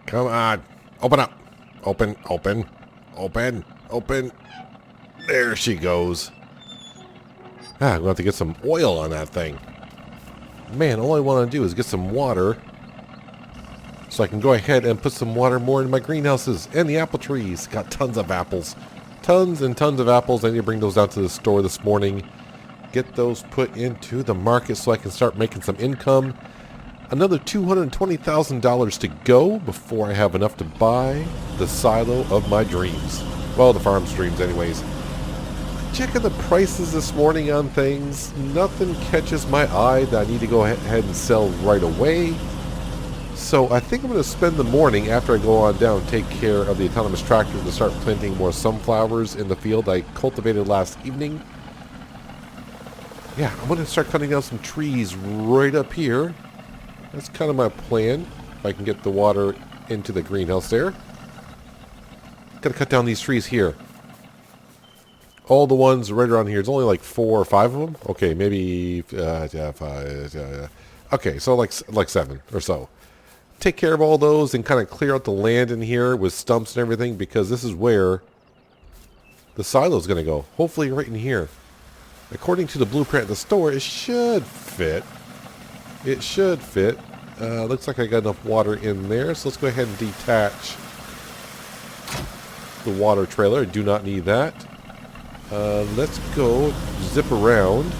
Come on. Open up. Open, open, open, open. There she goes. I'm going to have to get some oil on that thing. Man, all I want to do is get some water so I can go ahead and put some water more in my greenhouses and the apple trees. Got tons of apples. Tons and tons of apples. I need to bring those down to the store this morning. Get those put into the market so I can start making some income. Another $220,000 to go before I have enough to buy the silo of my dreams. Well, the farm's dreams anyways. Checking the prices this morning on things. Nothing catches my eye that I need to go ahead and sell right away. So I think I'm going to spend the morning after I go on down and take care of the autonomous tractor to start planting more sunflowers in the field I cultivated last evening. Yeah, I'm going to start cutting down some trees right up here. That's kind of my plan. If I can get the water into the greenhouse there. Got to cut down these trees here. All the ones right around here. It's only like 4 or 5 of them. Okay, maybe okay, so like 7 or so. Take care of all those and kind of clear out the land in here with stumps and everything, because this is where the silo is going to go. Hopefully right in here. According to the blueprint at the store, it should fit. It should fit. Looks like I got enough water in there, so let's go ahead and detach the water trailer. I do not need that. Let's go zip around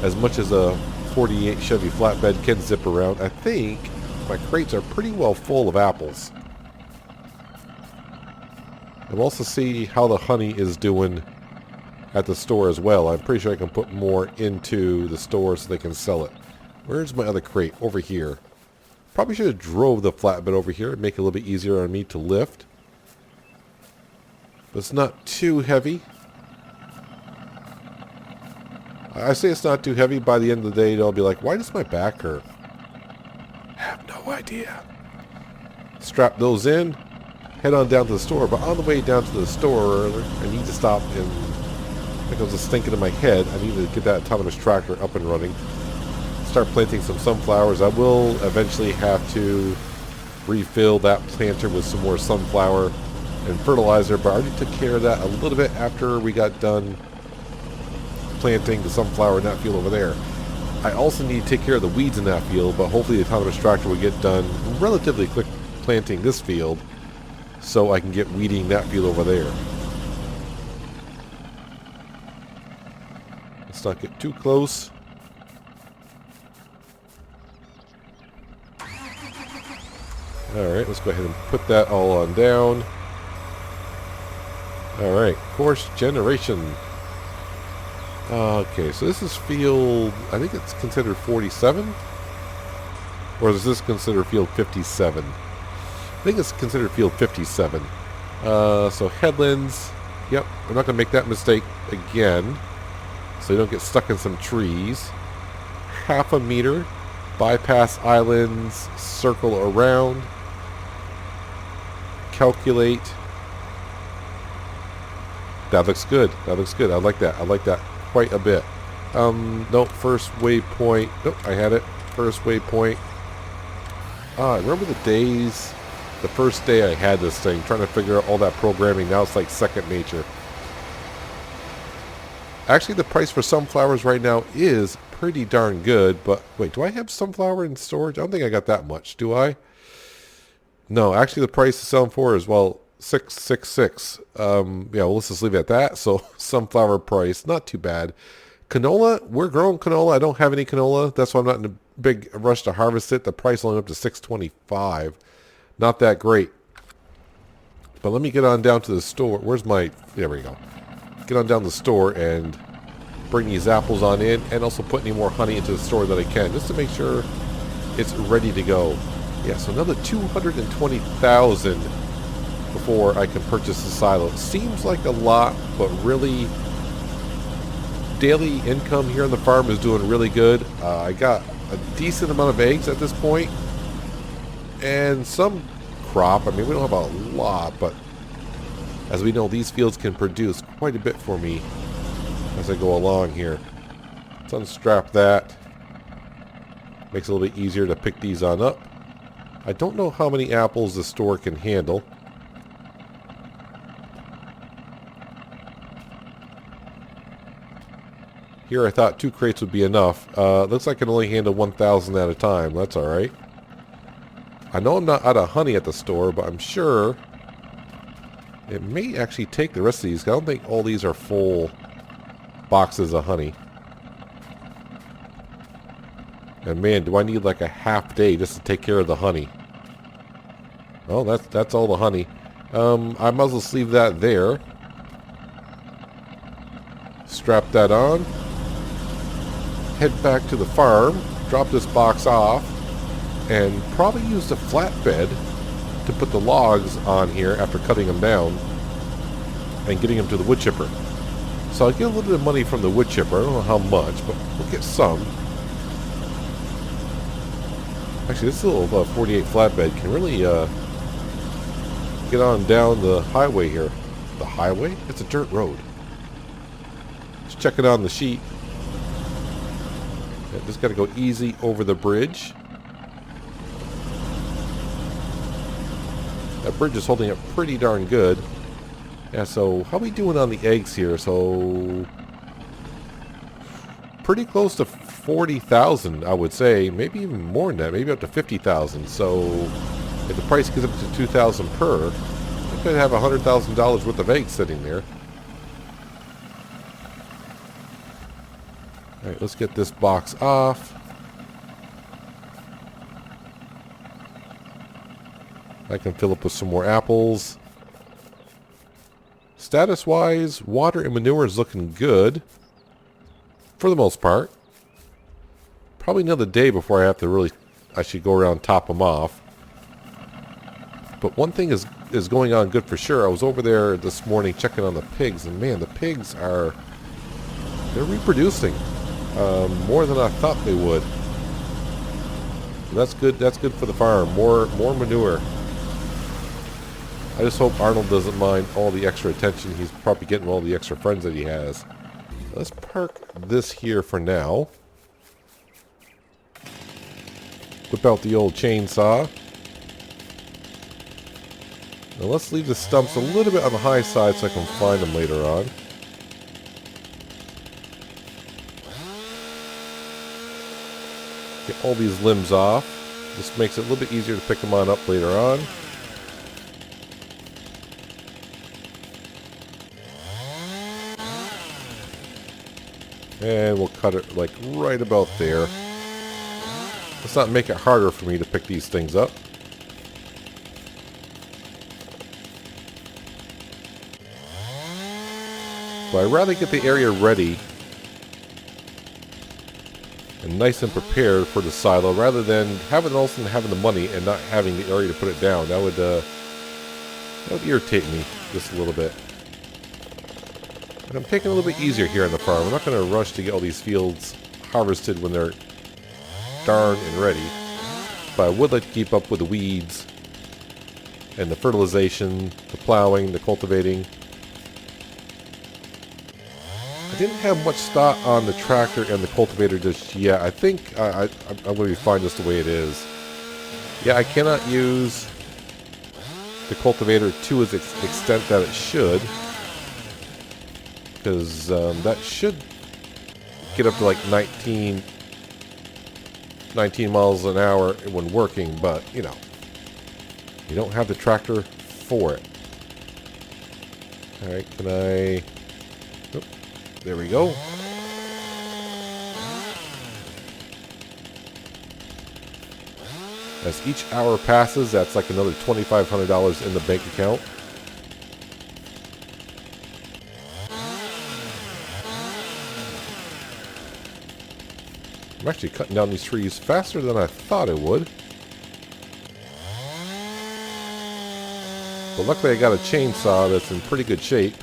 as much as a 48 Chevy flatbed can zip around. I think my crates are pretty well full of apples. I'll also see how the honey is doing at the store as well. I'm pretty sure I can put more into the store so they can sell it. Where's my other crate? Over here. Probably should have drove the flatbed over here and make it a little bit easier on me to lift. But it's not too heavy. I say it's not too heavy. By the end of the day, they'll be like, why does my back hurt? I have no idea. Strap those in. Head on down to the store. But on the way down to the store, I need to stop and... I was just thinking in my head, I need to get that autonomous tractor up and running. Start planting some sunflowers. I will eventually have to refill that planter with some more sunflower and fertilizer, but I already took care of that a little bit after we got done planting the sunflower in that field over there. I also need to take care of the weeds in that field, but hopefully the autonomous tractor will get done relatively quick planting this field so I can get weeding that field over there. Let's not get too close. Alright, let's go ahead and put that all on down. Alright, course generation. Okay, so this is field, I think it's considered 47? Or is this considered field 57? I think it's considered field 57. So headlands, yep, we're not going to make that mistake again. So you don't get stuck in some trees. Half a meter. Bypass islands. Circle around. Calculate. That looks good. That looks good. I like that. I like that quite a bit. Nope. First waypoint. Nope. I had it. First waypoint. I remember the days. The first day I had this thing. Trying to figure out all that programming. Now it's like second nature. Actually, the price for sunflowers right now is pretty darn good. But wait, do I have sunflower in storage? I don't think I got that much. Do I? No, actually, the price to sell them for is, well, $666. Yeah, well, let's just leave it at that. So sunflower price, not too bad. Canola, we're growing canola. I don't have any canola. That's why I'm not in a big rush to harvest it. The price only up to $625. Not that great. But let me get on down to the store. Where's my... There we go. Get on down to the store and bring these apples on in, and also put any more honey into the store that I can, just to make sure it's ready to go. Yeah, so another $220,000 before I can purchase the silo. It seems like a lot, but really, daily income here on the farm is doing really good. I got a decent amount of eggs at this point, and some crop. I mean, we don't have a lot, but as we know, these fields can produce quite a bit for me as I go along here. Let's unstrap that. Makes it a little bit easier to pick these on up. I don't know how many apples the store can handle. Here I thought 2 crates would be enough. Looks like I can only handle 1,000 at a time. That's alright. I know I'm not out of honey at the store, but I'm sure it may actually take the rest of these. I don't think all these are full boxes of honey. And man, do I need like a half day just to take care of the honey. Oh, that's all the honey. I might as well leave that there. Strap that on. Head back to the farm. Drop this box off. And probably use the flatbed to put the logs on here after cutting them down. And getting them to the wood chipper. So I'll get a little bit of money from the wood chipper. I don't know how much, but we'll get some. Actually, this little 48 flatbed can really get on down the highway here. The highway? It's a dirt road. Let's check it on the sheet. Yeah, just got to go easy over the bridge. That bridge is holding up pretty darn good. Yeah, so how we doing on the eggs here? So pretty close to 40,000, I would say. Maybe even more than that. Maybe up to 50,000. So if the price gets up to 2,000 per, I could have $100,000 worth of eggs sitting there. All right, let's get this box off. I can fill up with some more apples. Status-wise, water and manure is looking good. For the most part. Probably another day before I have to really actually go around and top them off. But one thing is going on good for sure. I was over there this morning checking on the pigs, and man, the pigs they're reproducing more than I thought they would. That's good. That's good for the farm. More manure. I just hope Arnold doesn't mind all the extra attention he's probably getting with all the extra friends that he has. Let's park this here for now. Whip out the old chainsaw. Now let's leave the stumps a little bit on the high side so I can find them later on. Get all these limbs off. This makes it a little bit easier to pick them on up later on. And we'll cut it like right about there. Let's not make it harder for me to pick these things up. But I'd rather get the area ready and nice and prepared for the silo rather than having the money and not having the area to put it down. That would irritate me just a little bit. And I'm taking a little bit easier here on the farm. I'm not going to rush to get all these fields harvested when they're darn and ready. But I would like to keep up with the weeds and the fertilization, the plowing, the cultivating. I didn't have much thought on the tractor and the cultivator just yet. I think I'm going to be fine just the way it is. Yeah, I cannot use the cultivator to its extent that it should. Because that should get up to like 19 miles an hour when working, but you know, you don't have the tractor for it. Alright, can I... Oh, there we go. As each hour passes, that's like another $2,500 in the bank account. I'm actually cutting down these trees faster than I thought I would. But luckily I got a chainsaw that's in pretty good shape.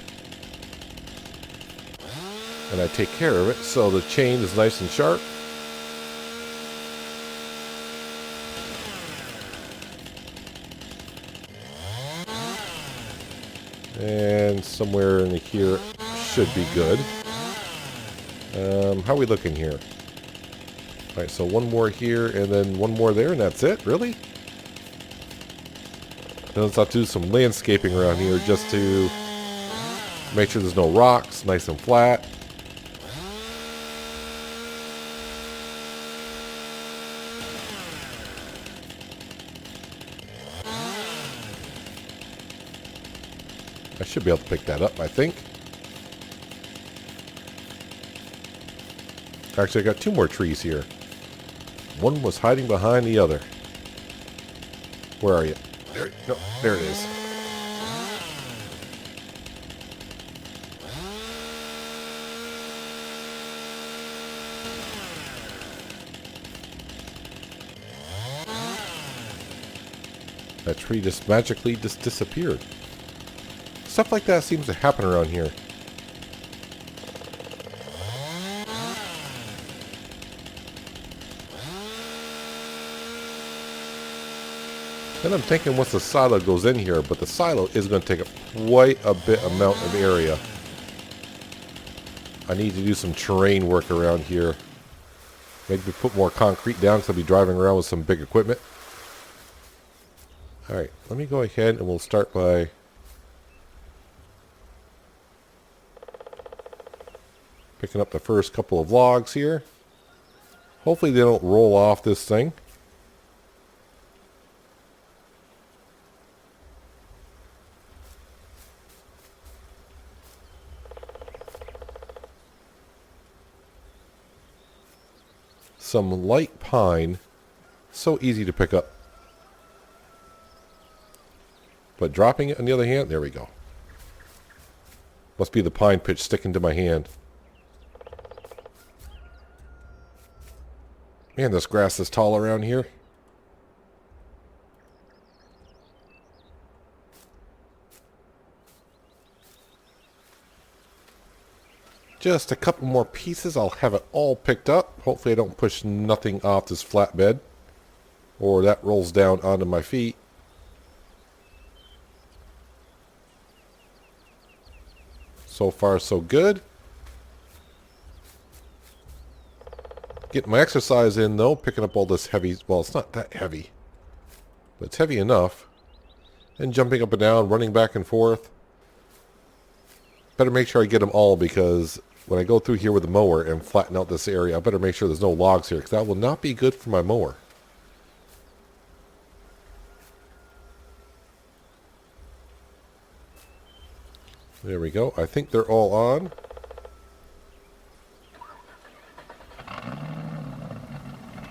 And I take care of it, so the chain is nice and sharp. And somewhere in here should be good. How are we looking here? Alright, so one more here and then one more there and that's it? Really? And let's have to do some landscaping around here just to make sure there's no rocks, nice and flat. I should be able to pick that up, I think. Actually, I got two more trees here. One was hiding behind the other. Where are you? There, no, there it is. That tree just magically just disappeared. Stuff like that seems to happen around here. Then I'm thinking once the silo goes in here, but the silo is going to take up quite a bit amount of area. I need to do some terrain work around here. Maybe put more concrete down because I'll be driving around with some big equipment. Alright, let me go ahead and we'll start by picking up the first couple of logs here. Hopefully they don't roll off this thing. Some light pine, so easy to pick up. But dropping it on the other hand, there we go. Must be the pine pitch sticking to my hand. Man, this grass is tall around here. Just a couple more pieces, I'll have it all picked up. Hopefully I don't push nothing off this flatbed, or that rolls down onto my feet. So far so good. Getting my exercise in though, picking up all this heavy, well it's not that heavy, but it's heavy enough. And jumping up and down, running back and forth. Better make sure I get them all because when I go through here with the mower and flatten out this area, I better make sure there's no logs here because that will not be good for my mower. There we go. I think they're all on.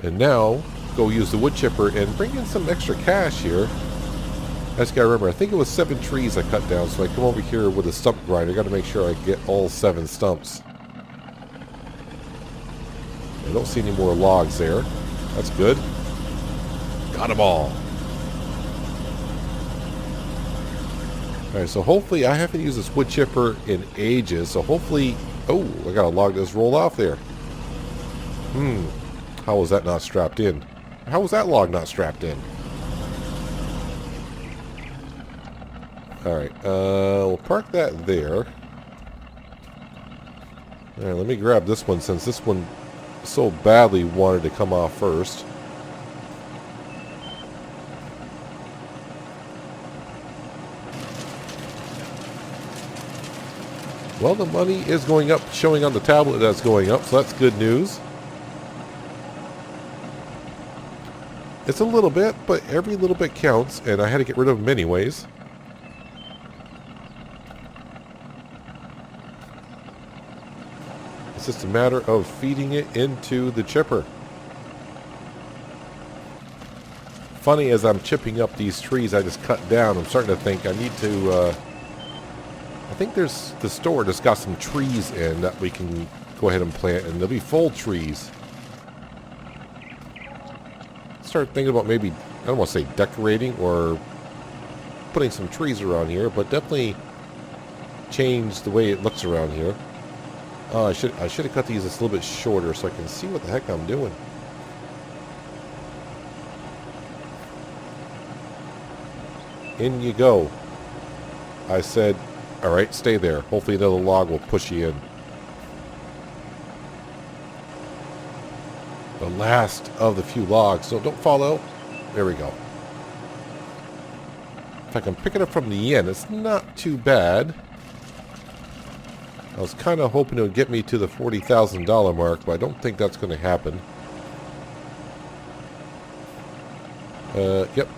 And now, go use the wood chipper and bring in some extra cash here. I just gotta remember, I think it was 7 trees I cut down, so I come over here with a stump grinder. I gotta make sure I get all 7 stumps. I don't see any more logs there. That's good. Got them all. Alright, so hopefully, I haven't used this wood chipper in ages, so hopefully... Oh, I got a log that's rolled off there. How was that not strapped in? How was that log not strapped in? Alright, we'll park that there. Alright, let me grab this one since this one so badly wanted to come off first. Well, the money is going up, showing on the tablet that's going up, so that's good news. It's a little bit, but every little bit counts, and I had to get rid of them anyways. It's just a matter of feeding it into the chipper. Funny, as I'm chipping up these trees I just cut down, I'm starting to think I need to, I think there's the store that's got some trees in that we can go ahead and plant, and they'll be full trees. Start thinking about maybe, I don't want to say decorating or putting some trees around here, but definitely change the way it looks around here. I should have cut these just a little bit shorter so I can see what the heck I'm doing. In you go. I said, alright, stay there. Hopefully another log will push you in. The last of the few logs, so don't fall out. There we go. If I can pick it up from the end, it's not too bad. I was kind of hoping it would get me to the $40,000 mark, but I don't think that's going to happen. Yep.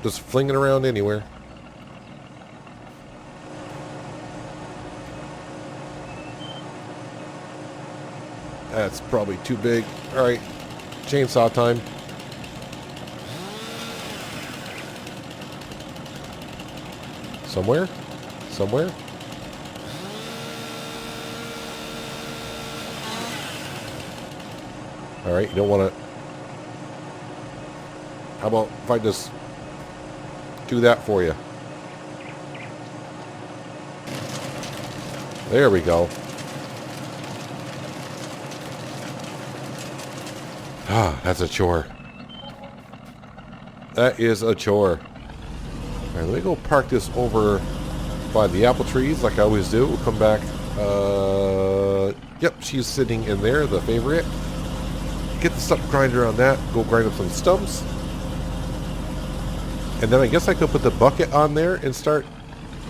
Just flinging around anywhere. That's probably too big. Alright. Chainsaw time. Somewhere? Somewhere? Alright, you don't want to... How about if I just do that for you? There we go. Ah, that's a chore. That is a chore. Alright, let me go park this over by the apple trees like I always do. We'll come back. Yep, she's sitting in there, the favorite. Get the stump grinder on that. Go grind up some stumps. And then I guess I could put the bucket on there and start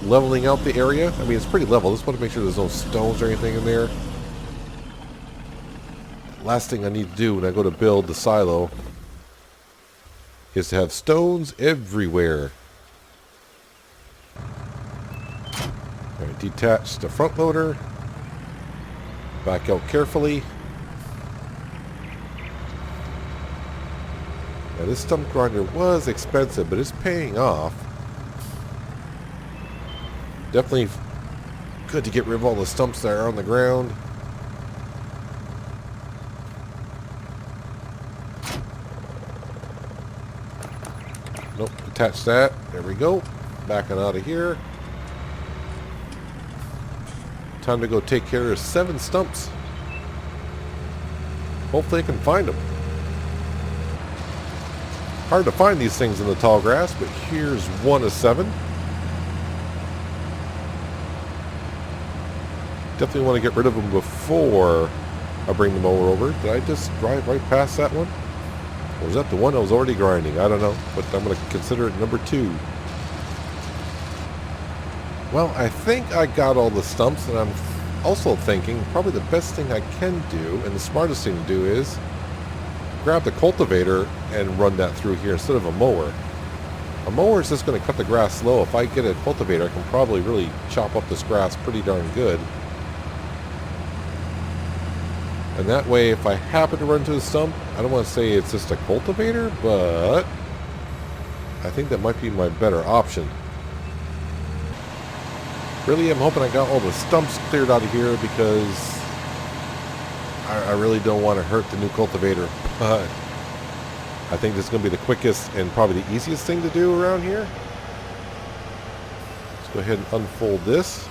leveling out the area. I mean, it's pretty level. I just want to make sure there's no stones or anything in there. Last thing I need to do when I go to build the silo is to have stones everywhere. Alright, detach the front loader. Back out carefully. Now this stump grinder was expensive, but it's paying off. Definitely good to get rid of all the stumps that are on the ground. Nope, attach that. There we go. Backing out of here. Time to go take care of 7 stumps. Hopefully I can find them. Hard to find these things in the tall grass, but here's 1 of 7. Definitely want to get rid of them before I bring the mower over. Did I just drive right past that one? Or was that the one I was already grinding? I don't know, but I'm going to consider it number 2. Well, I think I got all the stumps, and I'm also thinking probably the best thing I can do, and the smartest thing to do, is grab the cultivator and run that through here instead of a mower. A mower is just going to cut the grass slow. If I get a cultivator, I can probably really chop up this grass pretty darn good. And that way, if I happen to run into a stump, I don't want to say it's just a cultivator, but I think that might be my better option. Really, I'm hoping I got all the stumps cleared out of here because I really don't want to hurt the new cultivator. But I think this is going to be the quickest and probably the easiest thing to do around here. Let's go ahead and unfold this.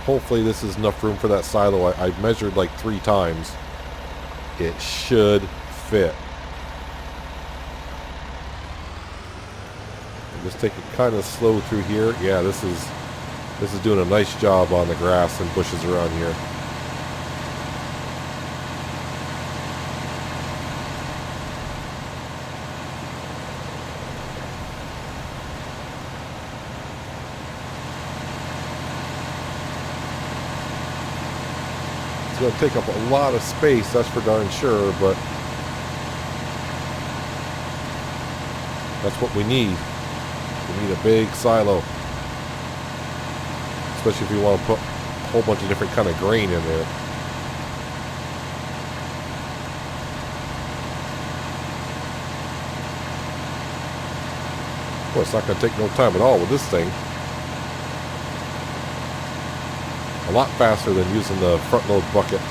Hopefully this is enough room for that silo. I measured like 3 times. It should fit. Just take it kind of slow through here. Yeah, this is doing a nice job on the grass and bushes around here. It's going to take up a lot of space, that's for darn sure, but that's what we need. We need a big silo. Especially if you want to put a whole bunch of different kind of grain in there. Boy, it's not going to take no time at all with this thing. A lot faster than using the front load bucket.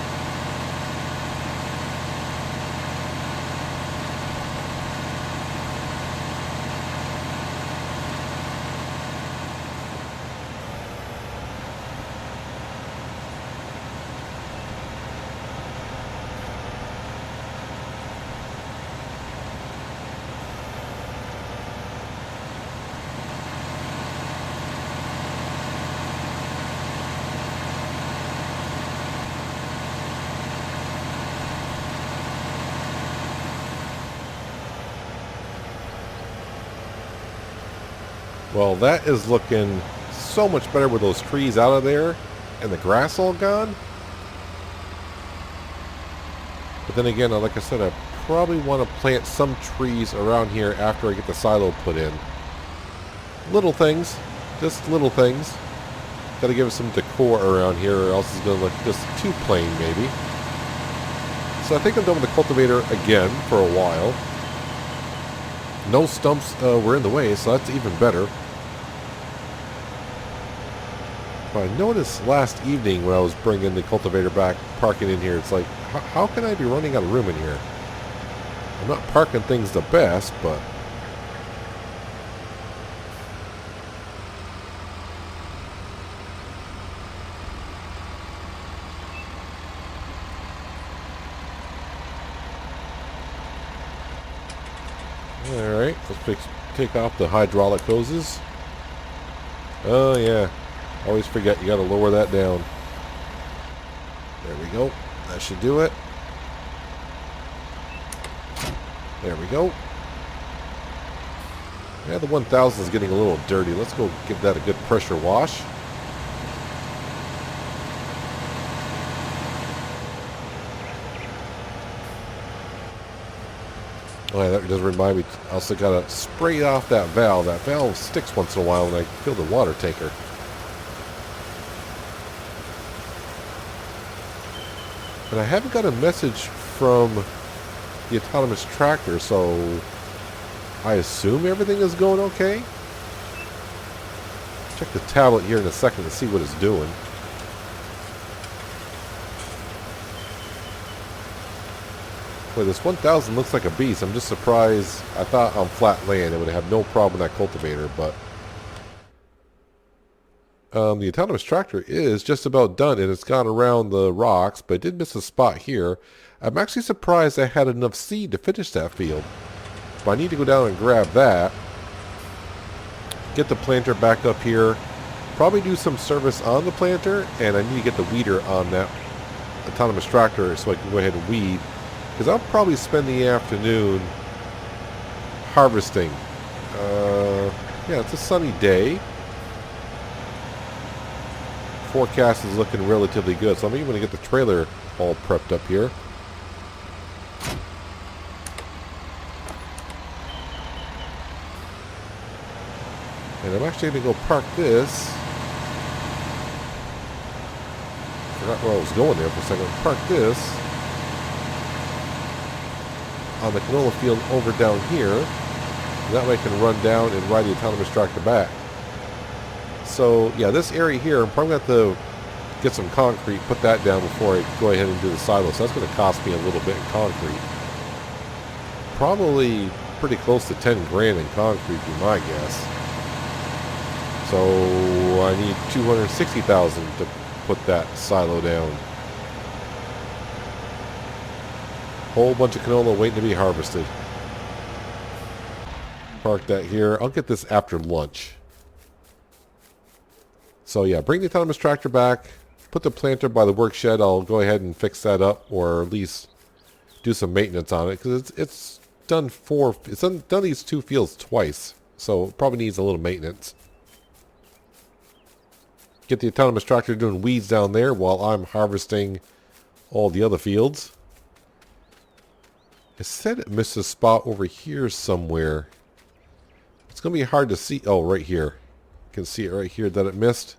Well, that is looking so much better with those trees out of there and the grass all gone. But then again, like I said, I probably want to plant some trees around here after I get the silo put in. Little things. Just little things. Got to give it some decor around here or else it's going to look just too plain maybe. So I think I'm done with the cultivator again for a while. No stumps were in the way, so that's even better. But I noticed last evening when I was bringing the cultivator back, parking in here, it's like, how can I be running out of room in here? I'm not parking things the best, but... Alright, let's take off the hydraulic hoses. Oh yeah, always forget you gotta lower that down. There we go, that should do it. There we go. Yeah, the 1000 is getting a little dirty. Let's go give that a good pressure wash. Oh, yeah, that does remind me. I also got to spray off that valve. That valve sticks once in a while when I fill the water tanker. And I haven't got a message from the autonomous tractor, so I assume everything is going okay. Check the tablet here in a second to see what it's doing. Boy, this 1000 looks like a beast. I'm just surprised. I thought on flat land it would have no problem with that cultivator, but the autonomous tractor is just about done, and it's gone around the rocks, but it did miss a spot here. I'm actually surprised I had enough seed to finish that field. But I need to go down and grab that. Get the planter back up here. Probably do some service on the planter, and I need to get the weeder on that autonomous tractor so I can go ahead and weed. Because I'll probably spend the afternoon harvesting. Yeah, it's a sunny day. Forecast is looking relatively good, so I'm even going to get the trailer all prepped up here. And I'm actually going to go park this. Forgot where I was going there for a second. Park this on the canola field over down here. That way I can run down and ride the autonomous tractor back. So yeah, this area here, I'm probably going to have to get some concrete, put that down before I go ahead and do the silo. So that's going to cost me a little bit in concrete. Probably pretty close to 10 grand in concrete, be my guess. So I need 260,000 to put that silo down. Whole bunch of canola waiting to be harvested. Park that here. I'll get this after lunch. So yeah, bring the autonomous tractor back. Put the planter by the work shed. I'll go ahead and fix that up, or at least do some maintenance on it, because it's done done these two fields twice, so it probably needs a little maintenance. Get the autonomous tractor doing weeds down there while I'm harvesting all the other fields. It said it missed a spot over here somewhere. It's going to be hard to see. Oh, right here. You can see it right here that it missed.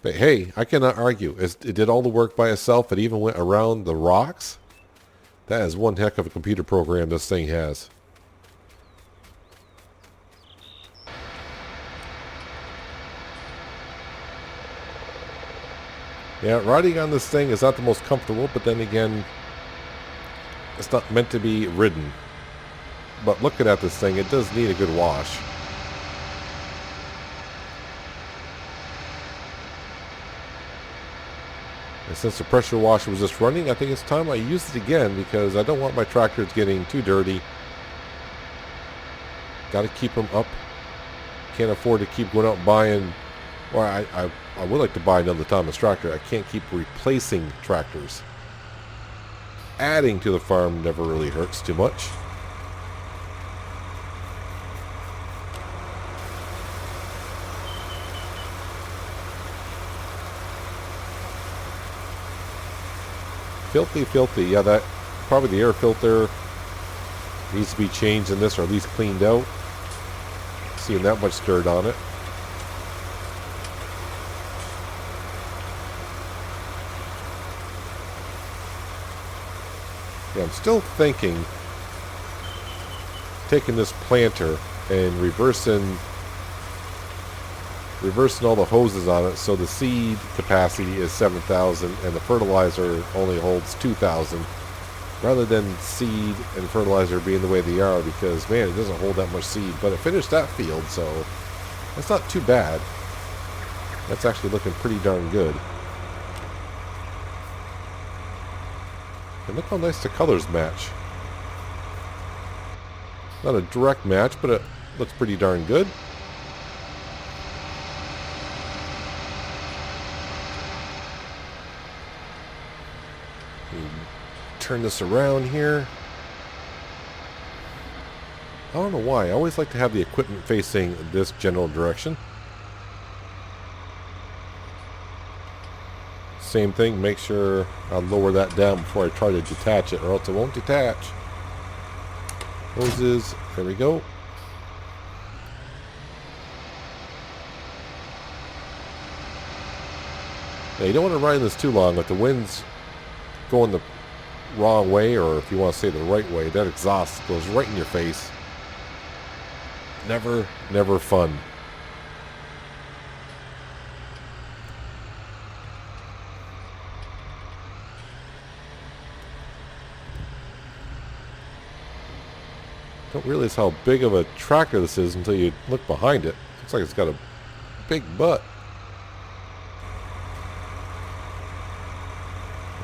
But hey, I cannot argue. It did all the work by itself. It even went around the rocks. That is one heck of a computer program this thing has. Yeah, riding on this thing is not the most comfortable, but then again, it's not meant to be ridden. But looking at this thing, it does need a good wash. And since the pressure washer was just running, I think it's time I use it again, because I don't want my tractors getting too dirty. Got to keep them up. Can't afford to keep going out and buying. Well, I would like to buy another autonomous tractor. I can't keep replacing tractors. Adding to the farm never really hurts too much. Filthy, filthy. Yeah, that probably the air filter needs to be changed in this, or at least cleaned out. Seeing that much dirt on it. Yeah, I'm still thinking taking this planter and reversing all the hoses on it, so the seed capacity is 7,000 and the fertilizer only holds 2,000, rather than seed and fertilizer being the way they are, because man, it doesn't hold that much seed. But it finished that field, so that's not too bad. That's actually looking pretty darn good. And look how nice the colors match. Not a direct match, but it looks pretty darn good. Turn this around here. I don't know why. I always like to have the equipment facing this general direction. Same thing, make sure I lower that down before I try to detach it, or else it won't detach. Hoses, there we go. Now you don't want to ride this too long. If the wind's going the wrong way, or if you want to say the right way, that exhaust goes right in your face. Never, never fun. Don't realize how big of a tractor this is until you look behind it. Looks like it's got a big butt.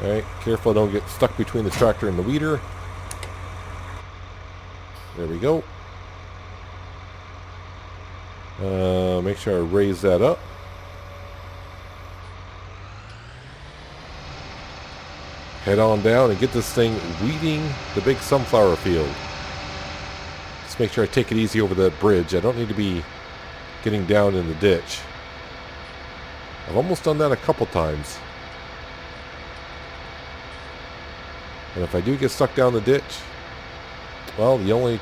Alright, careful don't get stuck between the tractor and the weeder. There we go. Make sure I raise that up. Head on down and get this thing weeding the big sunflower field. Just make sure I take it easy over that bridge. I don't need to be getting down in the ditch. I've almost done that a couple times. And if I do get stuck down the ditch, well, the only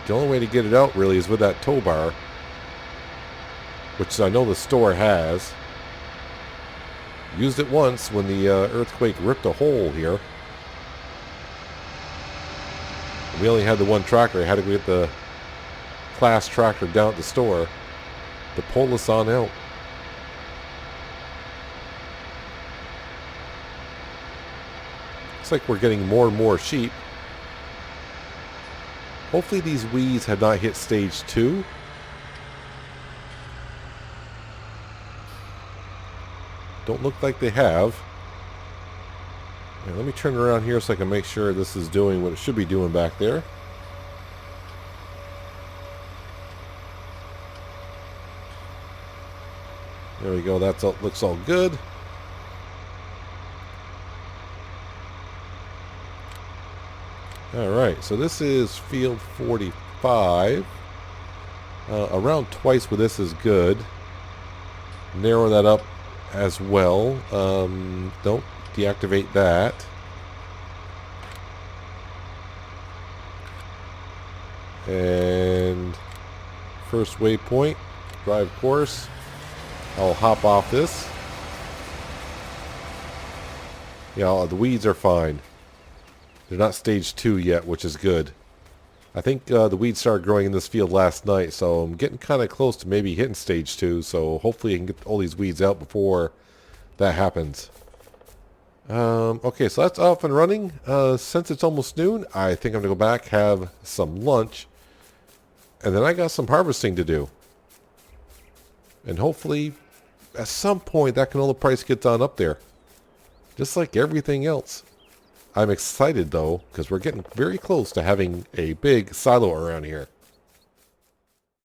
way to get it out really is with that tow bar, which I know the store has. Used it once when the earthquake ripped a hole here. We only had the one tractor. I had to get the class tractor down at the store to pull us on out. Looks like we're getting more and more sheep. Hopefully these weeds have not hit stage 2. Don't look like they have. Now, let me turn around here so I can make sure this is doing what it should be doing back there. There we go. That looks all good. Alright, so this is field 45. Around twice with this is good. Narrow that up as well. Don't deactivate that. And first waypoint, drive course. I'll hop off this. Yeah, the weeds are fine. They're not stage 2 yet, which is good. I think the weeds started growing in this field last night, so I'm getting kind of close to maybe hitting stage 2, so hopefully I can get all these weeds out before that happens. Okay, so that's off and running. Since it's almost noon, I think I'm going to go back, have some lunch, and then I got some harvesting to do. And hopefully, at some point, that canola price gets on up there. Just like everything else. I'm excited, though, because we're getting very close to having a big silo around here.